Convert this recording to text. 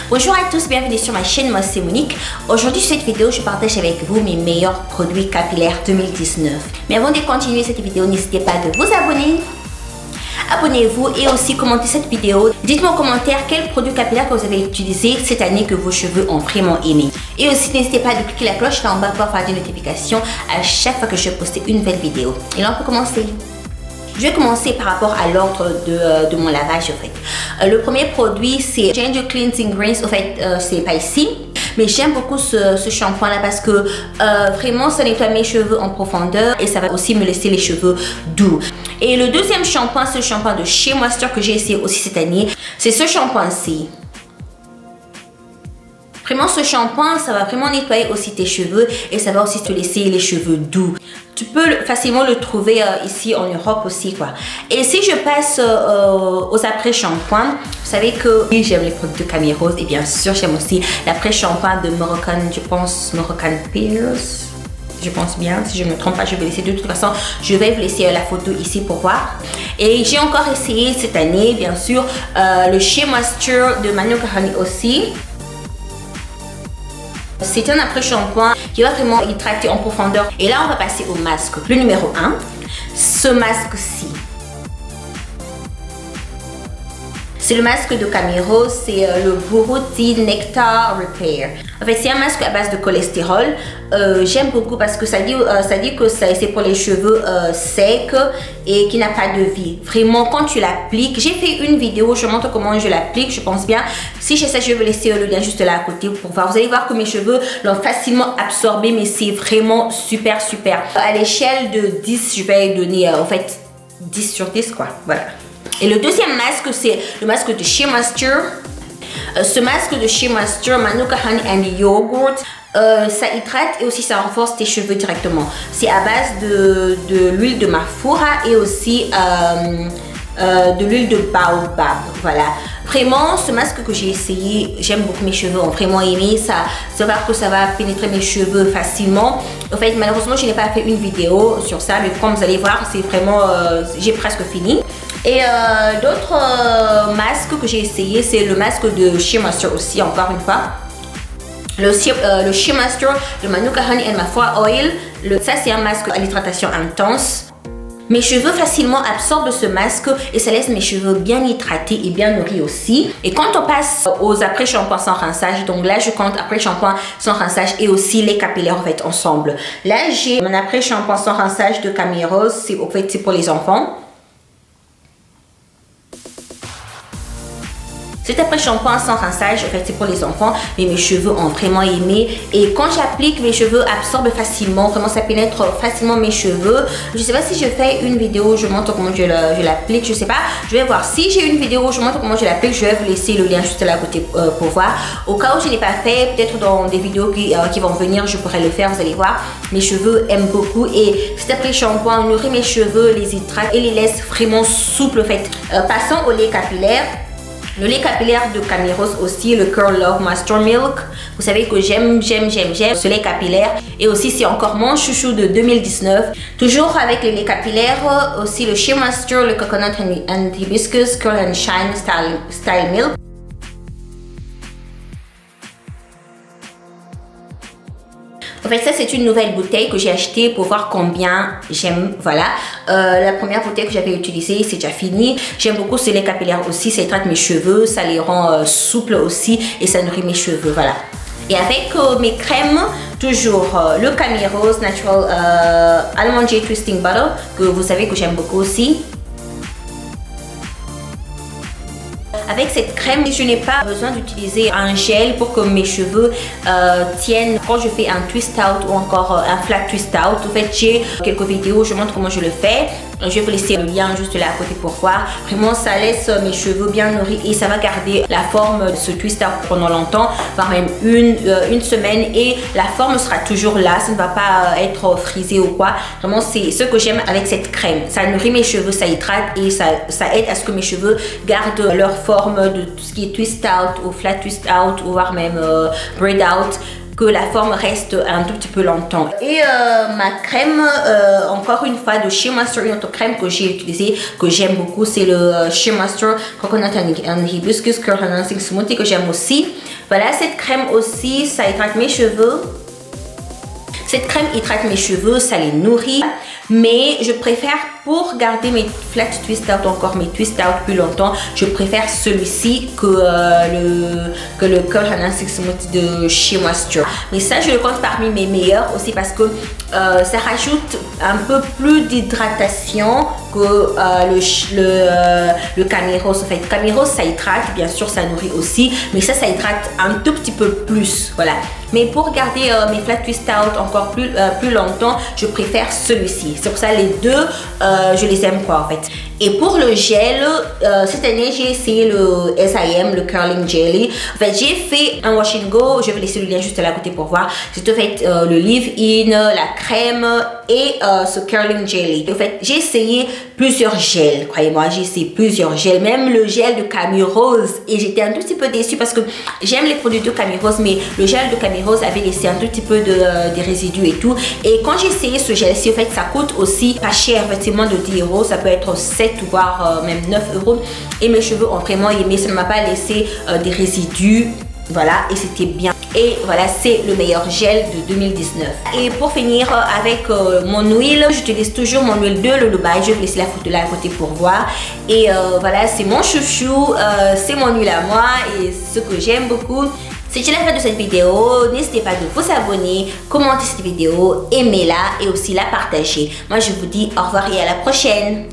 Bonjour à tous, bienvenue sur ma chaîne, moi c'est Monique. Aujourd'hui sur cette vidéo, je partage avec vous mes meilleurs produits capillaires 2019. Mais avant de continuer cette vidéo, n'hésitez pas de vous abonner. Abonnez-vous et aussi commentez cette vidéo. Dites-moi en commentaire quel produit capillaire que vous avez utilisé cette année que vos cheveux ont vraiment aimé. Et aussi n'hésitez pas à cliquer la cloche là en bas pour avoir des notifications à chaque fois que je poste une nouvelle vidéo. Et là on peut commencer. Je vais commencer par rapport à l'ordre de mon lavage en fait. Le premier produit c'est Ginger Cleansing Rinse. En fait c'est pas ici. Mais j'aime beaucoup ce shampoing là parce que vraiment ça nettoie mes cheveux en profondeur et ça va aussi me laisser les cheveux doux. Et le deuxième shampoing, c'est le shampoing de Shea Moisture que j'ai essayé aussi cette année. C'est ce shampoing-ci. Vraiment ce shampoing, ça va vraiment nettoyer aussi tes cheveux et ça va aussi te laisser les cheveux doux. Tu peux facilement le trouver ici en Europe aussi quoi. Et si je passe aux après-shampoings, vous savez que j'aime les produits de Camille Rose et bien sûr j'aime aussi l'après-shampoing de Moroccan, je pense Moroccan Pills. Je pense bien, si je ne me trompe pas, je vais laisser de toute façon, je vais vous laisser la photo ici pour voir. Et j'ai encore essayé cette année, bien sûr, le Shea Moisture de Manuka Honey aussi. C'est un après-shampoing qui va vraiment hydrater en profondeur. Et là, on va passer au masque. Le numéro 1, ce masque-ci. C'est le masque de Camille Rose, c'est le Buruti Nectar Repair. En fait, c'est un masque à base de cholestérol. J'aime beaucoup parce que ça dit que c'est pour les cheveux secs et qui n'a pas de vie. Vraiment, quand tu l'appliques, j'ai fait une vidéo, je montre comment je l'applique, je pense bien. Si j'essaie, je vais vous laisser le lien juste là à côté pour voir. Vous allez voir que mes cheveux l'ont facilement absorbé, mais c'est vraiment super, super. À l'échelle de 10, je vais donner en fait 10 sur 10 quoi, voilà. Et le deuxième masque, c'est le masque de Shea Moisture. Ce masque de Shea Moisture, Manuka Honey and Yogurt, ça hydrate et aussi ça renforce tes cheveux directement. C'est à base de l'huile de Mafura et aussi de l'huile de baobab. Voilà. Vraiment, ce masque que j'ai essayé, j'aime beaucoup, mes cheveux ont vraiment aimé. Ça va que ça va pénétrer mes cheveux facilement. En fait, malheureusement, je n'ai pas fait une vidéo sur ça, mais comme vous allez voir, c'est vraiment, j'ai presque fini. Et d'autres masques que j'ai essayé, c'est le masque de Shea Moisture aussi, encore une fois. Le Shea Moisture, le Manuka Honey and Mafura Oil. Ça, c'est un masque à l'hydratation intense. Mes cheveux facilement absorbent ce masque et ça laisse mes cheveux bien hydratés et bien nourris aussi. Et quand on passe aux après-shampoings sans rinçage, donc là je compte après-shampoing sans rinçage et aussi les capillaires en fait ensemble. Là j'ai mon après-shampoing sans rinçage de Camille Rose, c'est en fait c'est pour les enfants. Cet après-shampoing sans rinçage, en fait, c'est pour les enfants, mais mes cheveux ont vraiment aimé. Et quand j'applique, mes cheveux absorbent facilement, vraiment ça pénètre facilement mes cheveux. Je sais pas si je fais une vidéo, je montre comment je l'applique, je sais pas. Je vais voir. Si j'ai une vidéo, je montre comment je l'applique, je vais vous laisser le lien juste là à côté pour voir. Au cas où je n'ai pas fait, peut-être dans des vidéos qui vont venir, je pourrais le faire, vous allez voir. Mes cheveux aiment beaucoup et cet après-shampoing nourrit mes cheveux, les hydrate et les laisse vraiment souples en fait. Passons au lait capillaire. Le lait capillaire de Camille Rose aussi, le Curl Love Moisture Milk. Vous savez que j'aime ce lait capillaire. Et aussi, c'est encore mon chouchou de 2019. Toujours avec les laits capillaires, aussi le Shea Moisture, le Coconut and Hibiscus Curl and Shine Style Milk. En fait, ça c'est une nouvelle bouteille que j'ai achetée pour voir combien j'aime. Voilà, la première bouteille que j'avais utilisée, c'est déjà fini. J'aime beaucoup ce lait capillaire aussi, ça hydrate mes cheveux, ça les rend souples aussi et ça nourrit mes cheveux. Voilà. Et avec mes crèmes, toujours le Camille Rose Natural Almond J Twisting Butter, que vous savez que j'aime beaucoup aussi. Avec cette crème, je n'ai pas besoin d'utiliser un gel pour que mes cheveux tiennent quand je fais un twist out ou encore un flat twist out. En fait, j'ai quelques vidéos, je montre comment je le fais. Je vais vous laisser le lien juste là à côté pour voir. Vraiment, ça laisse mes cheveux bien nourris et ça va garder la forme de ce twist out pendant longtemps, voire même une semaine et la forme sera toujours là. Ça ne va pas être frisé ou quoi. Vraiment, c'est ce que j'aime avec cette crème. Ça nourrit mes cheveux, ça hydrate et ça aide à ce que mes cheveux gardent leur forme de tout ce qui est twist out ou flat twist out ou voire même braid out. que la forme reste un tout petit peu longtemps. Et ma crème, encore une fois, de Shea Moisture, une autre crème que j'ai utilisée, que j'aime beaucoup, c'est le Shea Moisture Coconut and Hibiscus Curl Enhancing Smoothie, que j'aime aussi. Voilà, cette crème aussi, ça hydrate mes cheveux. Cette crème hydrate mes cheveux, ça les nourrit. Mais je préfère, pour garder mes flat twist out, encore mes twist out plus longtemps, je préfère celui-ci que le Curl Enhancing Smoothie de chez Moisture. Mais ça, je le compte parmi mes meilleurs aussi parce que ça rajoute un peu plus d'hydratation que le Cami Rose. En fait, Cami Rose, ça hydrate, bien sûr, ça nourrit aussi, mais ça hydrate un tout petit peu plus, voilà. Mais pour garder mes flat twist out encore plus longtemps, je préfère celui-ci. C'est pour ça les deux, je les aime quoi en fait. Et pour le gel, cette année j'ai essayé le S.I.M, le Curling Jelly. En fait, j'ai fait un wash and go. Je vais laisser le lien juste là à côté pour voir. J'ai fait le leave-in, la crème et ce Curling Jelly. En fait, j'ai essayé plusieurs gels. Croyez-moi, j'ai essayé plusieurs gels. Même le gel de Cami Rose. Et j'étais un tout petit peu déçue parce que j'aime les produits de Cami Rose, mais le gel de Cami Rose avait laissé un tout petit peu des résidus et tout. Et quand j'ai essayé ce gel-ci, en fait, ça coûte aussi pas cher. En fait, c'est moins de 10 €. Ça peut être 7 voire même 9 €. Et mes cheveux ont vraiment aimé. Ça ne m'a pas laissé des résidus. Voilà, et c'était bien. Et voilà, c'est le meilleur gel de 2019. Et pour finir avec mon huile, j'utilise toujours mon huile de Lulubai. Je vais laisser la photo là à côté pour voir. Et voilà, c'est mon chouchou, c'est mon huile à moi et ce que j'aime beaucoup. Si tu l'as fait de cette vidéo, n'hésitez pas de vous abonner, commenter cette vidéo, aimer-la et aussi la partager. Moi, je vous dis au revoir et à la prochaine.